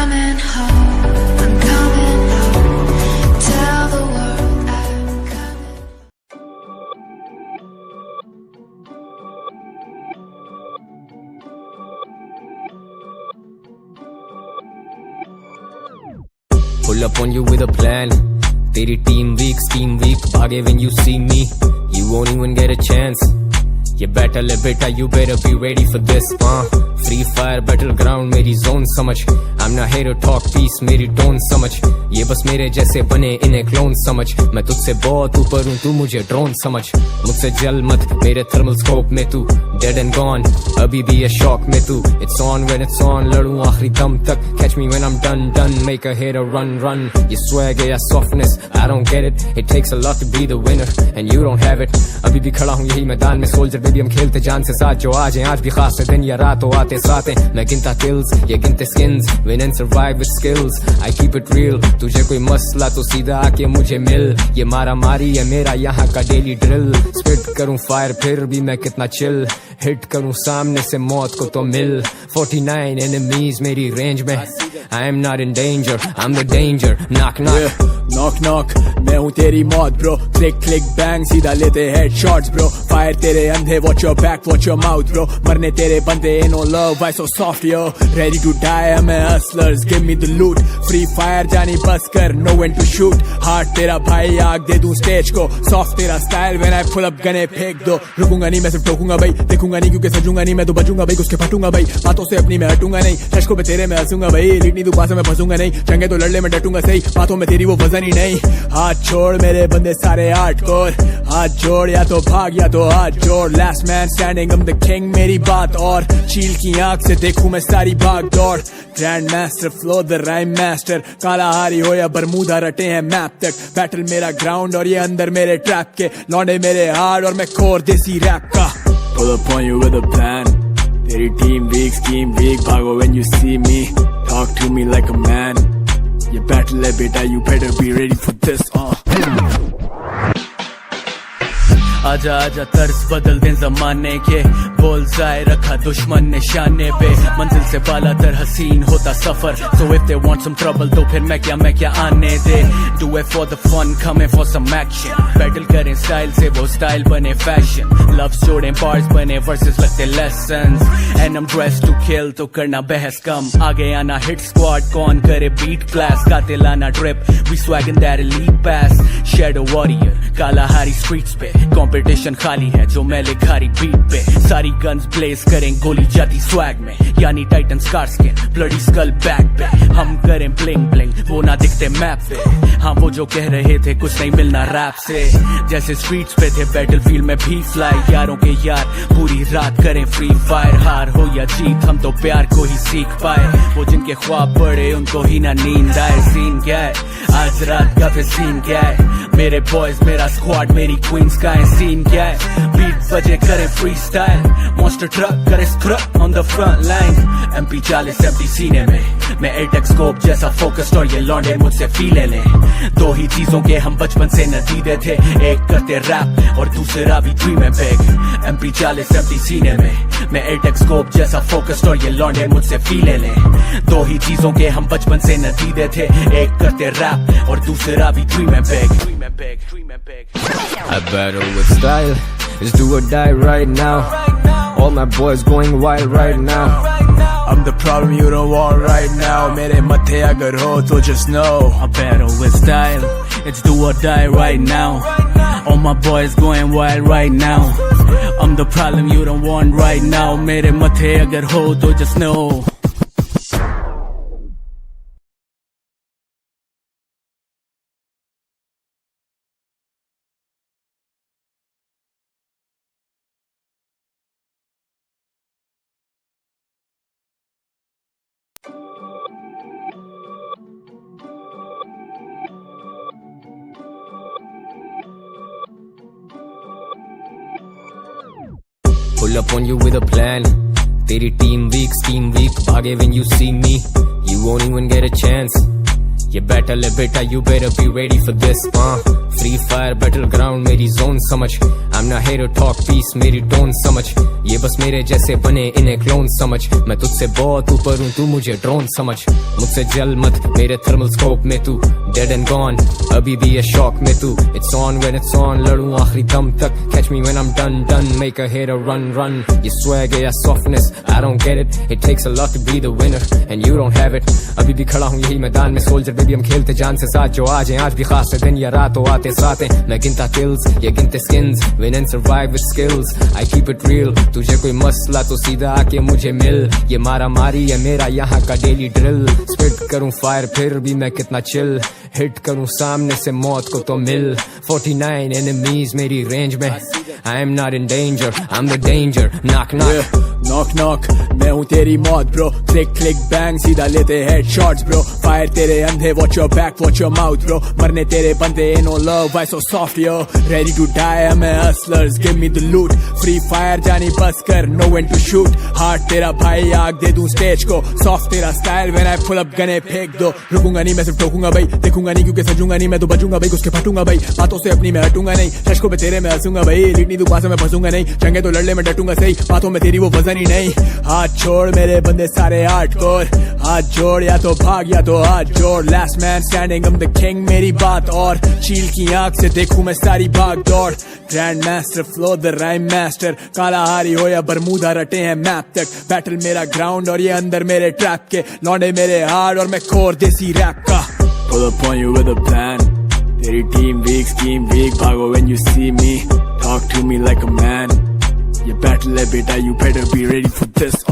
coming home, I'm coming home. Tell the world I'm coming. Pull up on you with a plan. तेरी team weak, scheme weak. भागे when you see me, you won't even get a chance. ये battle है बेटा, you better be ready for this. Free fire battleground मेरी zone समझ. I'm not here to talk peace, मेरी tone समझ. ये बस मेरे जैसे बने इन्हें clone समझ. मैं तुझसे बहुत ऊपर हूँ, तू मुझे drone समझ. मुझसे जल मत मेरे thermal scope में तू dead and gone. अभी भी ये shock में तू. It's on when it's on, लड़ूं आखिरी दम तक. Catch me when I'm done. Make a hater run. ये swag है या softness, I don't get it. It takes a lot to be the winner and you don't have it. अभी भी खड़ा हूँ यही मैदान में soldier baby, हम खेलते जान से साथ. जो आज हैं आज भी खास है, दिन या रात हो आते साथ हैं. मैं गिनता kills, ये गिनते skins. Win and survive with skills, I keep it real. तुझे कोई मसला तो सीधा आके मुझे मिल. ये मारा मारी है मेरा यहाँ का डेली ड्रिल. स्पिट करूँ फायर फिर भी मैं कितना चिल. हिट करूँ सामने से मौत को तो मिल. 49 enemies मेरी रेंज में. I am not in danger, I'm the danger. Knock knock. Knock knock, मैं हूँ तेरी मौत bro. Click click bang, सीधा लेते headshots bro. Fire तेरे अंधे, watch your back, watch your mouth bro. मरने तेरे बंदे, ain't no love, why so soft yo. Ready to die, I'm a hustlers, give me the loot. Free fire जानी बस कर, know when to shoot. Hard तेरा भाई, आग दे दूँ stage को. Soft तेरा style, when I pull up गने फेंक दो. रुकूंगा नहीं मैं सिर्फ टोकूंगा भाई. देखूंगा नहीं क्योंकि सजूंगा नहीं मैं तो बचूंगा भाई. उसके फटूंगा भाई, बातों से अपनी मैं हटूंगा नहीं. शशकों पे तेरे मैं हंसूंगा भाई. लिटनी तू पास में फंसूंगा नहीं. जंगे तो लड़ले में डटूंगा सही. बातों में तेरी वो वजन ही नहीं. हाथ छोड़ मेरे बंदे सारे हार्डकोर. हाथ जोड़ या तो भाग या तो हाथ जोड़. Last man standing, I'm the king, मेरी बात और. चील की आंख से देखूं मैं सारी भाग दौड़. Grand master flow the rhyme master. काला हारी हो या बरमूदा रटे हैं मैप तक. बैटल मेरा ग्राउंड और ये अंदर मेरे ट्रैप के. लौंडे मेरे हार्ड और मैं कोर देसी रैप का. Pull up on you with a plan. तेरी टीम वीक स्कीम वीक. भागो when you see me, talk to me like a man. ये बैटल है बेटा, you better be ready for this. आजा आजा तर्ज बदल दें जमाने के. बोल जाए रखा दुश्मन निशाने पे. मंजिल से बाला तर हसीन होता सफर. So if they want some trouble तो फिर मैं क्या आने दे. Do it for the fun, coming for some action. Battle करें स्टाइल से वो स्टाइल बने फैशन. लव जोड़ें बार्स बने वर्सेस लगते lessons. And I'm dressed to kill तो करना बहस कम. आगे आना hit squad कौन करे beat class. गाते लाना drip, we swagging that elite pass. Shadow warrior काला हारी streets पे. कंपटीशन खाली है जो मैं लिखारी बीट पे. सारी गन्स ब्लेज करें गोली जाती स्वैग में. यानी titan scar skin bloody skull back पे. हम करें ब्लिंग ब्लिंग वो ना दिखते मैप पे. हाँ वो जो कह रहे थे कुछ नहीं मिलना रैप से. जैसे स्ट्रीट्स पे थे बैटलफील्ड में भी फ्लाई. यारों के यार पूरी रात करें फ्री फायर. हार हो या जीत हम तो प्यार को ही सीख पाए. वो जिनके ख्वाब बड़े उनको ही ना नींद आए. सीन क्या है आज रात का फिर सीन क्या है. मेरे बॉयज मेरा स्क्वाड मेरी क्वींस का है. सीन क्या है बीट बजे करे फ्री स्टाइल. मॉन्स्टर ट्रक करे scrub on the front line. MP40 empty सीने में मैं एटेक स्कोप जैसा फोकस्ड और ये लौंडे मुझसे फीले लें. दो ही चीजों के हम बचपन से नतीजे थे. एक करते रैप और दूसरा भी ड्रीम में बिग. MP40 empty सीने में मैं एटेक स्कोप जैसा फोकस्ड और ये लौंडे मुझसे फीले लें. दो ही चीजों के हम बचपन से नतीजे थे. एक करते रैप और दूसरा भी ड्रीम में big. I battle with style, it's do or die right now. All my boys going wild right now. I'm the problem you don't want right now. मेरे मत्थे अगर हो तो just know. I battle with style, it's do or die right now. All my boys going wild right now. I'm the problem you don't want right now. मेरे मत्थे अगर हो तो just know. Pull up on you with a plan. तेरी team weak, scheme weak. भागे when you see me, you won't even get a chance. ये battle है बेटा, you better be ready for this. Free fire battleground मेरी zone समझ. I'm not here to talk peace, मेरी tone समझ. ये बस मेरे जैसे बने इन्हें क्लोन समझ. मैं तुझसे बहुत ऊपर हूँ, तू मुझे ड्रोन समझ. मुझसे जल मत मेरे थर्मल स्कोप में तू. Dead and gone, अभी भी ये शॉक में तू. It's on when it's on, लड़ूं आखिरी दम तक. Catch me when I'm done, make a hater run. ये swag या softness, I don't get it. It takes a lot to be the winner, and you don't have it. अभी भी खड़ा हूँ यही मैदान में, सोल्जर बेबी हम खेलते जान से साथ. जो आज हैं आज भी खास है, दिन या रात हो आते साथ हैं. मैं गिनता kills, ये गिनते skins. Win and survive with skills, I keep it real. तुझे कोई मसला तो सीधा आके मुझे मिल. ये मारा मारी है मेरा यहाँ का डेली ड्रिल. स्पिट करूँ फायर फिर भी मैं कितना चिल. हिट करूँ सामने से मौत को तो मिल. 49 enemies मेरी रेंज में. I am not in danger, I'm the danger. Knock knock, knock knock, मैं हूँ तेरी मौत ब्रो. क्लिक क्लिक बैंग सीधा लेते हेड शॉट्स ब्रो. फायर तेरे अंधे, watch your back, watch your mouth bro. मरने तेरे बंदे no love, why so soft yo. Ready to die, I'm a hustlers, give me the loot. Free fire जानी बस कर, know when to shoot. Hard तेरा भाई आग दे दूँ स्टेज को. Soft तेरा style when I pull up गने फेंक दो. रुकूंगा नहीं मैं सिर्फ ठोकूंगा भाई. देखूंगा नहीं क्योंकि सजूंगा नहीं मैं तो बचूंगा भाई. घुस के फटूंगा भाई, बातों से अपनी मैं हटूंगा नहीं. शशकों पे तेरे मैं हंसूंगा भाई. लीडनी तू पास में फंसूंगा नहीं. जंगे तो लड़ ले मैं डटूंगा सही. बातों में तेरी वो वजन ही नहीं. हाथ छोड़ मेरे बंदे सारे हार्डकोर. हाथ जोड़ या तो भाग या तो हाथ जोड़. Last man standing, I'm the king मेरी बात और. चील की आंख से देखूं मैं सारी भाग दौड़. Grand master flow the rhyme master. काला हारी हो या बरमूदा रटे हैं मैप तक. बैटल मेरा ग्राउंड और ये अंदर मेरे ट्रैप के. लौंडे मेरे हार्ड और मैं कोर देसी रैप का. Pull up on you with a plan. तेरी टीम वीक स्कीम वीक. भागो when you see me. Talk to me like a man. ये बैटल है बेटा, you better be ready for this.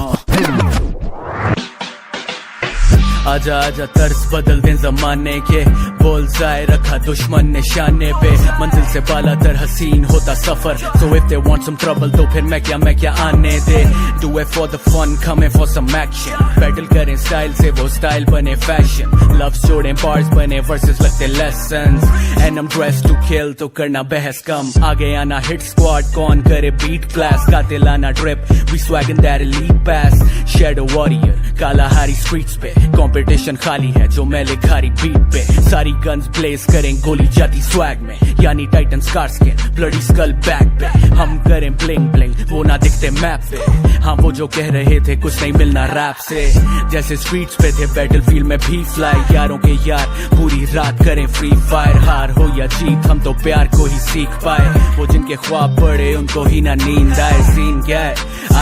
आजा आजा तर्स बदल दें जमाने के. बुल्सआई रखा दुश्मन निशाने पे. मंजिल से बाला तर हसीन होता सफर. So if they want some trouble तो फिर मैं क्या आने दे. Do it for the fun, coming for some action. Battle करें स्टाइल से वो स्टाइल बने फैशन. लव्स जोड़ें बार्स बने वर्सेस लगते lessons. And I'm dressed to kill तो करना बहस कम. आगे आना hit squad कौन करे beat class. गाते लाना drip, we swagging that elite pass. Shadow warrior काला हारी streets पे. कंपटीशन खाली है जो मैं लिखारी बीट पे. सारी गन्स ब्लेज करें गोली जाती स्वैग में. यानी titan scar skin bloody skull back पे. हम करें ब्लिंग ब्लिंग वो ना दिखते मैप पे. हाँ वो जो कह रहे थे कुछ नहीं मिलना रैप से. जैसे स्ट्रीट्स पे थे बैटलफील्ड में भी फ्लाई. यारों के यार पूरी रात करें फ्री फायर. हार हो या जीत हम तो प्यार को ही सीख पाए. वो जिनके ख्वाब बड़े उनको ही ना नींद आए. सीन क्या है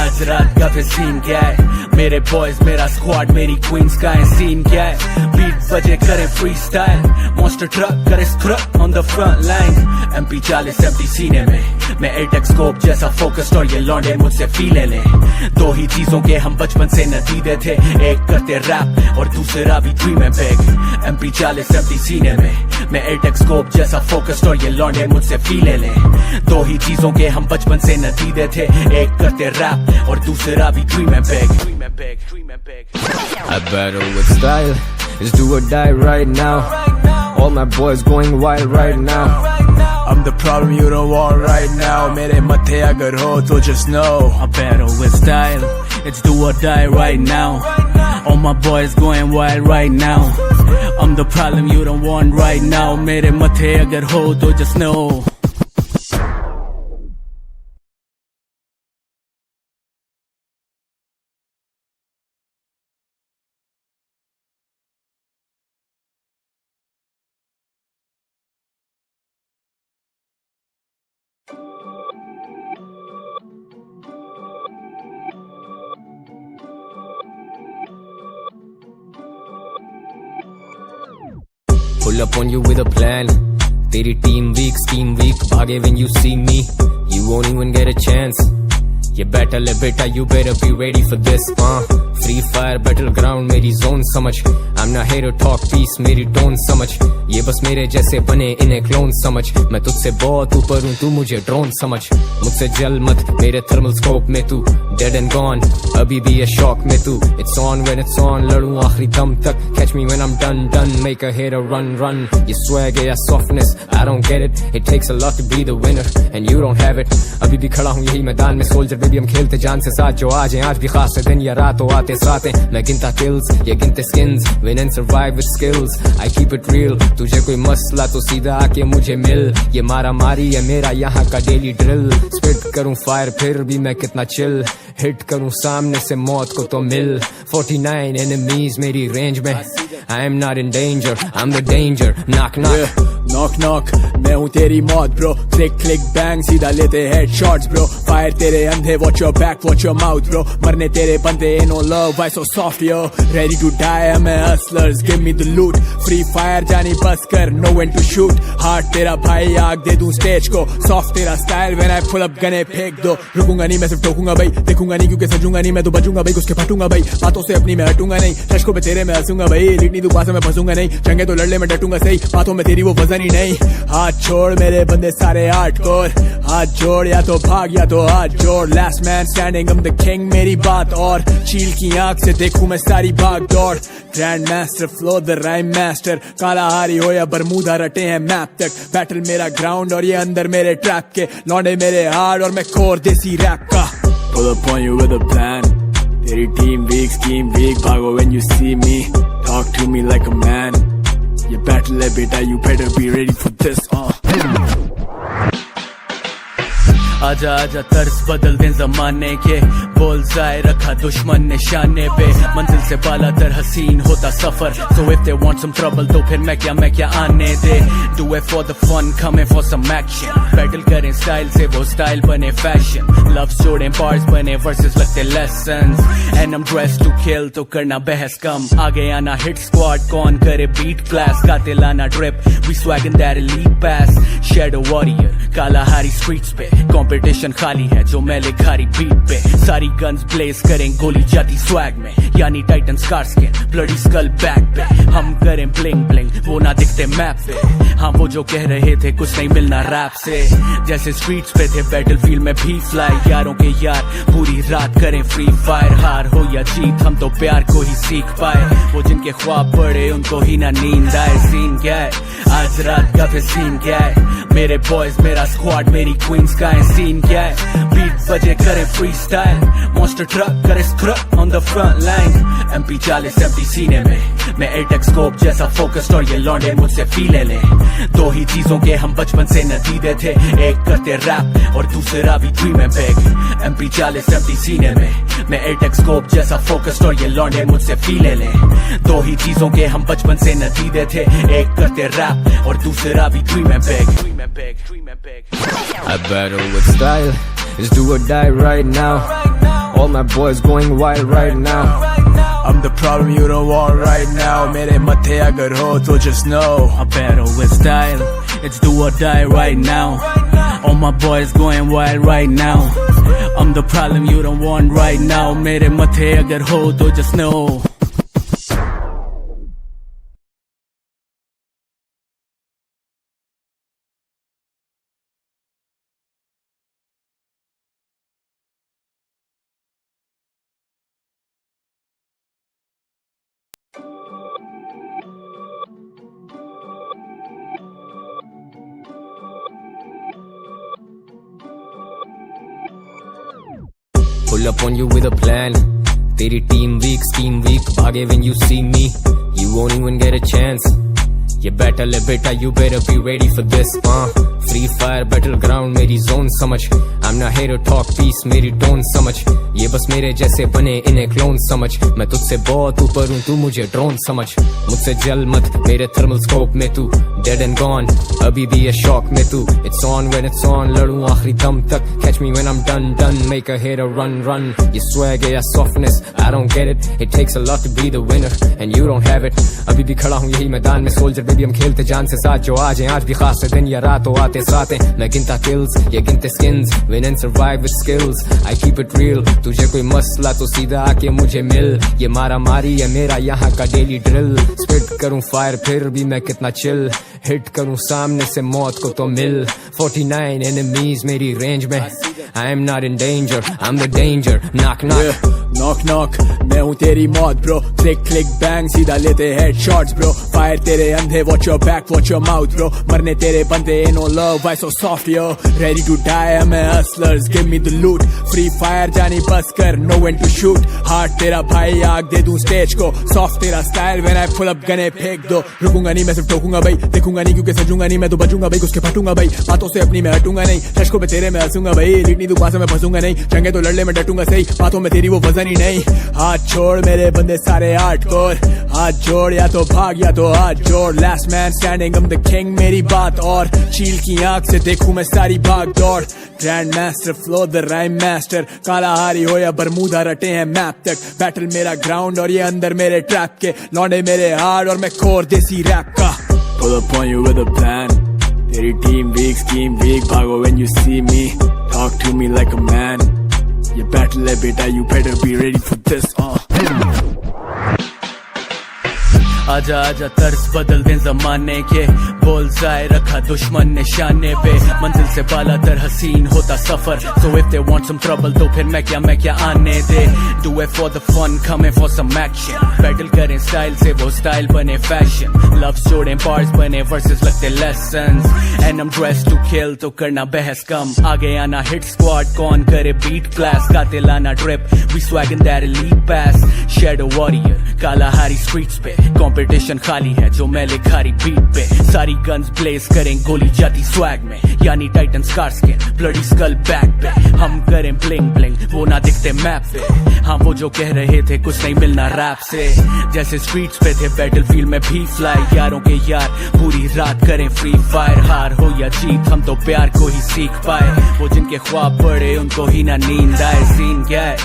आज रात का फिर सीन क्या है. मेरे बॉयज मेरा स्क्वाड मेरी क्वींस का है. सीन क्या है बीट बजे करे फ्री स्टाइल. मॉन्स्टर ट्रक करे scrap on the front line. MP40 empty सीने में मैं एटेक्स स्कोप जैसा फोकस्ड और ये लौंडे मुझसे फीले ले. दो ही चीजों के हम बचपन से नतीजे थे. एक करते रैप और दूसरा भी ड्रीम है बिग. MP40 empty सीने में मैं एटेक्स स्कोप जैसा फोकस्ड और ये लौंडे मुझसे फीले ले. दो ही चीजों के हम बचपन से नतीजे थे. एक करते रैप और दूसरा भी ड्रीम है big. I battle with style, it's do or die right now. All my boys going wild right now. I'm the problem you don't want right now. मेरे मत्थे अगर हो तो just know. I battle with style, it's do or die right now. All my boys going wild right now. I'm the problem you don't want right now. मेरे मत्थे अगर हो तो just know. Pull up on you with a plan. तेरी team week scheme week. भागे when you see me, you won't even get a chance. ये battle है बेटा, you better be ready for this. Free fire battleground मेरी zone समझ. I'm not here to talk peace, मेरी tone समझ. ये बस मेरे जैसे बने इन्हें क्लोन समझ. मैं तुझसे बहुत ऊपर हूँ, तू मुझे ड्रोन समझ. मुझसे जल मत मेरे थर्मल स्कोप में तू. Dead and gone, अभी भी ये शॉक में तू. It's on when it's on, लड़ूं आखिरी दम तक. Catch me when I'm done, make a hater run. ये swag या softness, I don't get it. It takes a lot to be the winner, and you don't have it. अभी भी खड़ा हूँ यही मैदान में, सोल्जर बेबी हम खेलते जान से साथ. जो आज हैं आज भी खास है, दिन या रात हो आते आते साथ हैं मैं गिनता kills ये गिनते skins win and survive with skills I keep it real तुझे कोई मसला तो सीधा आके मुझे मिल ये मारा मारी है मेरा यहाँ का डेली ड्रिल स्पिट करूँ फायर फिर भी मैं कितना चिल हिट करूँ सामने से मौत को तो मिल 49 enemies मेरी रेंज में I am not in danger I'm the danger knock knock knock knock मैं हूँ तेरी मौत ब्रो क्लिक क्लिक बैंग सीधा लेते हेड शॉट्स ब्रो फायर तेरे अंधे watch your back watch your mouth bro मरने तेरे बंदे no love why so soft yo ready to die I'm hustlers give me the loot free fire जानी बस कर know when to shoot heart तेरा भाई आग दे दूं स्टेज को सॉफ्ट तेरा style when I pull up गने फेंक दो रुकूंगा नहीं मैं सिर्फ ठोकूंगा भाई देखूंगा नहीं क्योंकि सजूंगा नहीं मैं तो बचूंगा भाई उसके फटूंगा भाई बातों से अपनी मैं हटूंगा नहीं शशकों पे तेरे मैं हंसूंगा भाई लिखनी तू पास में फंसूंगा नहीं जंगे तो लड़ने में डटूंगा सही बातों में तेरी वो वजन ही नहीं हाथ छोड़ मेरे बंदे सारे हार्डकोर हाथ जोड़ या तो भाग या तो हाथ जोड़ last man standing I'm the king मेरी बात और चील की आंख से देखूं मैं सारी भाग दौड़ grand master flow the rhyme master Kalahari हो या बरमूदा रटे हैं मैप तक बैटल मेरा ग्राउंड और ये अंदर मेरे ट्रैप के लौंडे मेरे हार्ड और मैं कोर देसी रैप का pull up on you with a plan तेरी टीम वीक स्कीम वीक भागो when you see me talk to me like a man ये बैटल है बेटा you better be ready for this आजा आजा तर्स बदल दे जमाने के बोलजाए रखा दुश्मन निशाने पे मंजिल से बाला तर हसीन होता सफर so if they want some trouble तो फिर मैं क्या आने दे do it for the fun coming for some action battle करें स्टाइल से वो स्टाइल बने फैशन लव जोड़ें बार्स बने वर्सेस लगते lessons and I'm dressed to kill तो करना बहस कम आगे आना हिट स्क्वाड कौन करे बीट क्लास गाते लाना drip we swagging that elite pass shadow warrior Kalahari streets पे कंपटीशन खाली है जो मैं लिखारी बीट पे सारी गन्स ब्लेज करें गोली जाती स्वैग में यानी titan scar skin bloody skull back पे हम करें ब्लिंग ब्लिंग वो ना दिखते मैप पे हाँ वो जो कह रहे थे कुछ नहीं मिलना रैप से जैसे स्ट्रीट्स पे थे बैटलफील्ड में भी फ्लाई यारों के यार पूरी रात करें फ्री फायर हार हो या जीत हम तो प्यार को ही सीख पाए वो जिनके ख्वाब पड़े उनको ही ना नींद आए सीन क्या है आज रात का फिर सीन क्या है मेरे बॉयज मेरा स्क्वाड मेरी क्वींस का है सीन क्या है बीट बजे करे फ्री स्टाइल मॉन्स्टर ट्रक करे scrap on the front line MP40 empty सीने में मैं एटेक्स स्कोप जैसा फोकस्ड और ये लौंडे मुझसे फीले ले दो ही चीजों के हम बचपन से नतीजे थे एक करते रैप और दूसरा भी ड्रीम है बिग MP40 empty सीने में मैं एटेक्स स्कोप जैसा फोकस्ड और ये लौंडे मुझसे फीले ले दो ही चीजों के हम बचपन से नतीजे थे एक करते रैप और दूसरा भी ड्रीम है big I battle with style Just do or die right now All my boys going wild right now I'm the problem you don't want right now मेरे मत्थे अगर हो तो just know I battle with style It's do or die right now All my boys going wild right now I'm the problem you don't want right now मेरे मत्थे अगर हो तो just know Pull up on you with a plan तेरी team week scheme week भागे when you see me You won't even get a chance ये battle है बेटा you better be ready for this free fire battle ground मेरी zone समझ I'm not here to talk peace मेरी tone समझ ये बस मेरे जैसे बने इन्हें क्लोन समझ मैं तुझसे बहुत ऊपर हूँ तू मुझे ड्रोन समझ मुझसे जल मत मेरे थर्मल स्कोप में तू dead and gone अभी भी ये शौक में तू It's on when it's on लड़ूं आखिरी दम तक Catch me when I'm done make a hater run ये swag या softness I don't get it It takes a lot to be the winner and you don't have it अभी भी खड़ा हूँ यही मैदान में सोल्जर बेबी हम खेलते जान से साथ जो आज हैं आज भी खास है दिन या रात हो आते साथ हैं मैं गिनता kills ये गिनते skins win and survive with skills I keep it real तुझे कोई मसला तो सीधा आके मुझे मिल ये मारा मारी है मेरा यहाँ का डेली ड्रिल स्पिट करूँ फायर फिर भी मैं कितना चिल हिट करूँ सामने से मौत को तो मिल 49 enemies मेरी रेंज में I am not in danger I'm the danger knock knock knock knock मैं हूँ तेरी मौत ब्रो, क्लिक क्लिक बैंग सीधा लेते हेड शॉट्स ब्रो, फायर तेरे अंधे watch your back watch your mouth bro, मरने तेरे बंदे no love why so soft yo, ready to die I am hustlers give me the loot, free fire जानी बस कर know when to shoot, heart तेरा भाई आग दे दूं स्टेज को, सॉफ्ट तेरा style when I pull up गने फेंक दो, रुकूंगा नहीं मैं सिर्फ ठोकूंगा भाई, देखूंगा नहीं क्योंकि सजूंगा नहीं मैं तो बचूंगा भाई, उसके फटूंगा भाई, बातों से अपनी मैं हटूंगा नहीं, रश्कों पे तेरे में हंसूंगा भाई, लीड नहीं तू पास में फंसूंगा नहीं, जंगे तो लड़ले में डटूंगा सही, बातों में तेरी वो वजन ही नहीं, हाथ छोड़ मेरे बंदे सारे हार्डकोर, हाथ जोड़ या तो भाग या तो हाथ जोड़, last man standing I am the king मेरी बात और, चील की आंख से देखूं मैं सारी भाग दौड़, grand master flow the rhyme master, काला हारी हो या बरमूदा रटे हैं मैप तक, बैटल मेरा ग्राउंड और ये अंदर मेरे ट्रैप के, लौंडे मेरे हार्ड और मैं कोर देसी रैप का, pull up on you with a plan, तेरी टीम वीक स्कीम वीक, भागो when you see me, talk to me like a man, ये बैटल है बेटा you better be ready for this आजा आजा तर्स बदल दे जमाने के, बुल्सआई रखा दुश्मन निशाने पे, मंजिल से बाला तर हसीन होता सफर, so if they want some trouble तो फिर मैं क्या आने दे, do it for the fun coming for some action, battle करें स्टाइल से वो स्टाइल बने फैशन, लव जोड़े बार्स बने वर्सेस लगते lessons, and I'm dressed to kill तो करना बहस कम, आगे आना हिट स्क्वाड कौन करे बीट क्लास, गाते लाना drip we swaggin' that elite pass, shadow warrior काला हारी स्ट्रीट्स पे, कंपटीशन खाली है जो मैं लिखारी बीट पे, सारी गन्स ब्लेज करें गोली जाती स्वैग में, यानी titan scar skin bloody skull back पे, हम करें ब्लिंग ब्लिंग वो ना दिखते मैप पे, हाँ वो जो कह रहे थे कुछ नहीं मिलना रैप से, जैसे स्ट्रीट्स पे थे बैटलफील्ड में भी फ्लाई, यारों के यार पूरी रात करें फ्री फायर, हार हो या जीत हम तो प्यार को ही सीख पाए, वो जिनके ख्वाब पड़े उनको ही ना नींद आए, सीन क्या है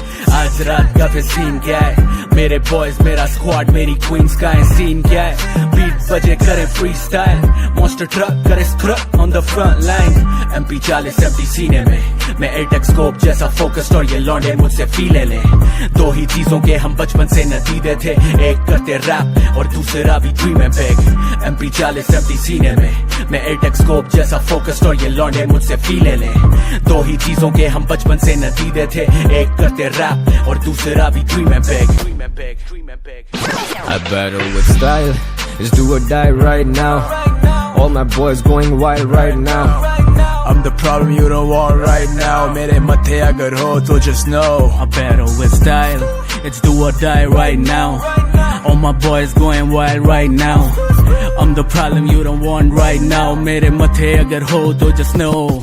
आज रात का फिर सीन क्या है, मेरे बॉयज मेरा स्क्वाड मेरी क्वींस का है, सीन क्या है बीट बजे करे फ्री स्टाइल, मॉन्स्टर ट्रक करे scrap on the front line, MP40 70 सीने में मैं एटेक स्कोप जैसा फोकस्ड और ये लौंडे मुझसे फीले ले, दो ही चीजों के हम बचपन से नतीजे थे, एक करते रैप और दूसरा भी ड्रीम है बिग, MP40 70 सीने में मैं एटेक स्कोप जैसा फोकस्ड और ये लौंडे मुझसे फीले ले, दो ही चीजों के हम बचपन से नतीजे थे, एक करते रैप और दूसरा भी ड्रीम है big, I battle with style, it's do or die right now, all my boys going wild right now, I'm the problem you don't want right now, मेरे मत्थे अगर हो तो just know, I battle with style, it's do or die right now, all my boys going wild right now, I'm the problem you don't want right now, मेरे मत्थे अगर हो तो just know.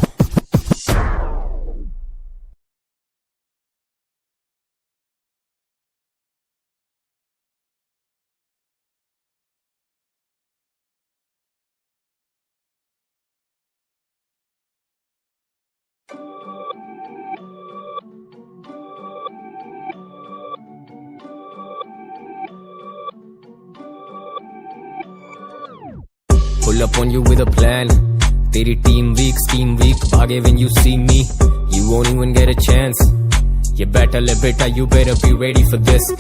Pull up on you with a plan, तेरी team week scheme week, भागे when you see me, you won't even get a chance, ये battle है बेटा you better be ready for this,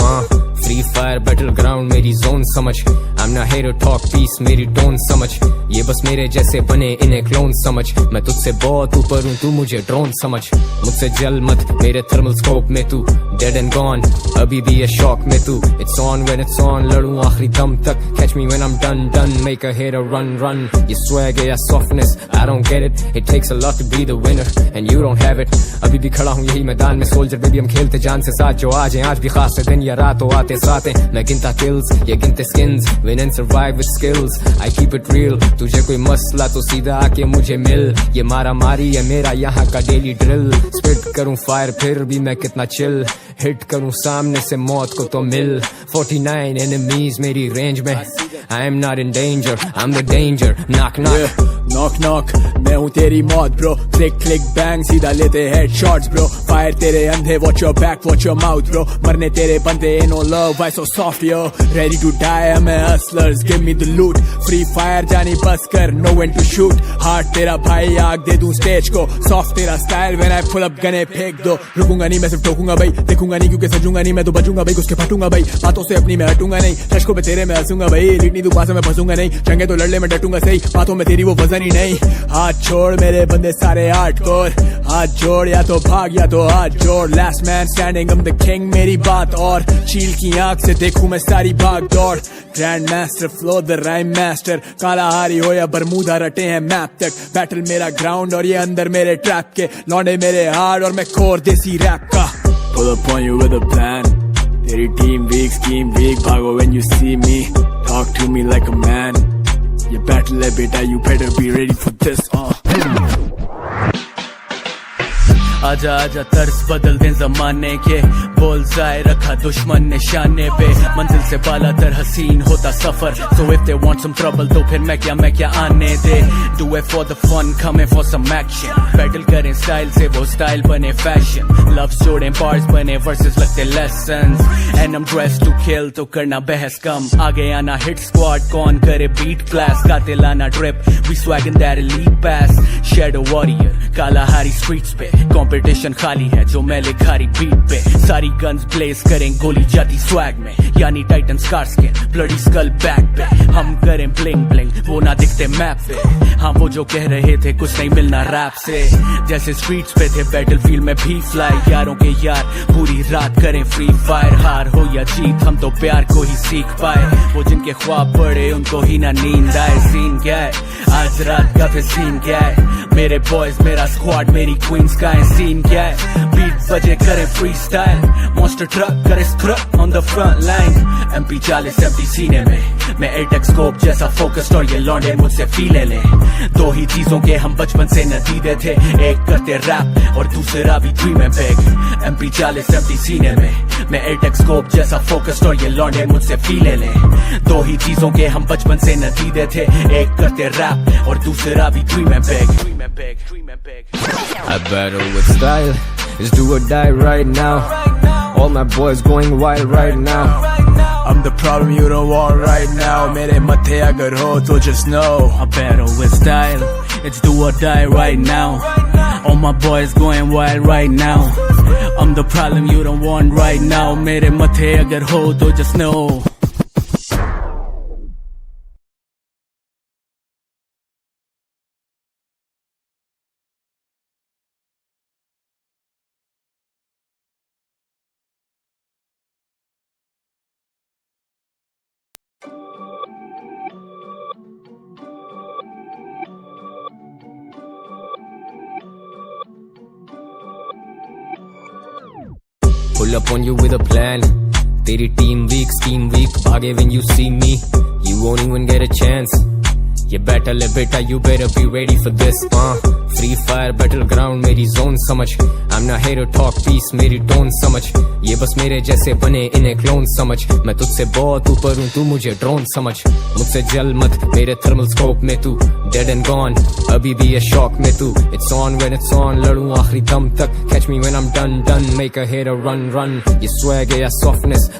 free fire battle ground मेरी zone समझ, I'm not here to talk peace मेरी tone समझ, ये बस मेरे जैसे बने इन्हें क्लोन समझ, मैं तुझसे बहुत ऊपर हूँ तू मुझे ड्रोन समझ, मुझसे जल मत मेरे थर्मल स्कोप में तू dead and gone, अभी भी ये शॉक में तू, it's on when it's on, लड़ूं आखिरी दम तक, catch me when I'm done, make a hater run, ये swag है या softness, I don't get it, it takes a lot to be the winner, and you don't have it, अभी भी खड़ा हूँ यही मैदान में सोल्जर बेबी हम खेलते जान से साथ, जो आज हैं आज भी खास है दिन या रात हो आते साथ हैं, मैं गिनता kills, ये गिनते skins, win and survive with skills, I keep it real, तुझे कोई मसला तो सीधा आके मुझे मिल, ये मारा मारी है मेरा यहाँ का डेली ड्रिल, स्पिट करूँ फायर फिर भी मैं कितना चिल, हिट करूँ सामने से मौत को तो मिल, 49 enemies मेरी रेंज में, I am not in danger, I'm the danger, knock knock, knock knock मैं हूँ तेरी मौत ब्रो, क्लिक क्लिक बैंग सीधा लेते हेड शॉट्स ब्रो, फायर तेरे अंधे watch your back watch your mouth bro, मरने तेरे बंदे no love why so soft yo, ready to die I am hustlers give me the loot, free fire जानी बस कर know when to shoot, heart तेरा भाई आग दे दूं स्टेज को, सॉफ्ट तेरा style when I pull up गने फेंक दो, रुकूंगा नहीं मैं सिर्फ ठोकूंगा भाई, देखूंगा नहीं क्योंकि सजूंगा नहीं मैं तो बचूंगा भाई, उसके फटूंगा भाई, बातों से अपनी मैं हटूंगा नहीं, रश्कों पे तेरे में हंसूंगा भाई, लीड अपनी तू बातों में फंसूंगा नहीं, जंगे तो लड़ने में डटूंगा सही, बातों में तेरी वो वजन ही नहीं। हाथ छोड़ मेरे बंदे सारे हार्डकोर, हाथ जोड़ या तो भाग या तो हाथ जोड़, last man standing, I'm the king, मेरी बात और चील की आंख से देखूं मैं सारी भाग दौड़। Grand master flow the rhyme master, काला हारी हो या बरमूदा रटे हैं मैप तक, बैटल मेरा ग्राउंड और ये अंदर मेरे ट्रैप के, लौंडे मेरे हार्ड और मैं कोर देसी रैप का। Pull up on you with a plan, तेरी टीम वीक स्कीम वीक, भागो when you see me, talk to me like a man, ये बैटल है बेटा, you better be ready for this। आजा आजा तर्स बदल दे जमाने के, बुल्सआई रखा दुश्मन निशाने पे, मंजिल से बाला तर हसीन होता सफर, so if they want some trouble तो फिर मैं क्या आने दे, do it for the fun, coming for some action, battle करें स्टाइल से वो स्टाइल बने फैशन, लव जोड़ें बार्स बने वर्सेस लगते lessons, and I'm dressed to kill तो करना बहस कम, आगे आना हिट स्क्वाड कौन करे बीट क्लास, गाते लाना drip, we swagging that elite pass, shadow warrior काला हारी स्ट्रीट्स पे, कंपटीशन खाली है जो मैं लिखारी बीट पे, सारी गन्स ब्लेज करें गोली जाती स्वैग में, यानी titan scar skin bloody skull back पे, हम करें ब्लिंग ब्लिंग वो ना दिखते मैप पे, हाँ वो जो कह रहे थे कुछ नहीं मिलना रैप से, जैसे स्ट्रीट्स पे थे बैटलफील्ड में भी फ्लाई, यारों के यार पूरी रात करें फ्री फायर, हार हो या जीत हम तो प्यार को ही सीख पाए, वो जिनके ख्वाब पड़े उनको ही ना नींद आए, सीन क्या है आज रात का फिर सीन क्या है, मेरे बॉयज मेरा स्क्वाड मेरी क्वींस का है, सीन क्या है बीट बजे करे फ्री स्टाइल, मॉन्स्टर ट्रक करे scrap on the front line, MP40 empty सीने में, मैं एटेक स्कोप जैसा फोकस्ड और ये लौंडे मुझसे फीले ले, दो ही चीजों के हम बचपन से नतीजे थे, एक करते रैप और दूसरा भी ड्रीम है बिग, MP40 empty सीने में, मैं एटेक स्कोप जैसा फोकस्ड और ये लौंडे मुझसे फीले ले, दो ही चीजों के हम बचपन से नतीजे थे, एक करते रैप और दूसरा भी ड्रीम है big. I battle with style, it's do or die right now, all my boys going wild right now, I'm the problem you don't want right now, मेरे मथे अगर हो तो just know, I battle with style, it's do or die right now, all my boys going wild right now, I'm the problem you don't want right now, मेरे मथे अगर हो तो just know। Pull up on you with a plan, तेरी team week scheme week, भागे when you see me, you won't even get a chance, ये battle है बेटा, you better be ready for this, free fire battle ground मेरी zone समझ, I'm not here to talk peace मेरी tone समझ, ये बस मेरे जैसे बने इन्हें क्लोन समझ, मैं तुझसे बहुत ऊपर हूँ तू मुझे ड्रोन समझ, मुझसे जल मत मेरे थर्मल स्कोप में तू, dead and gone अभी भी ये शॉक में तू, it's on when it's on, लड़ूं आखिरी दम तक, catch me when I'm done, make a hit or run, ये swag या softness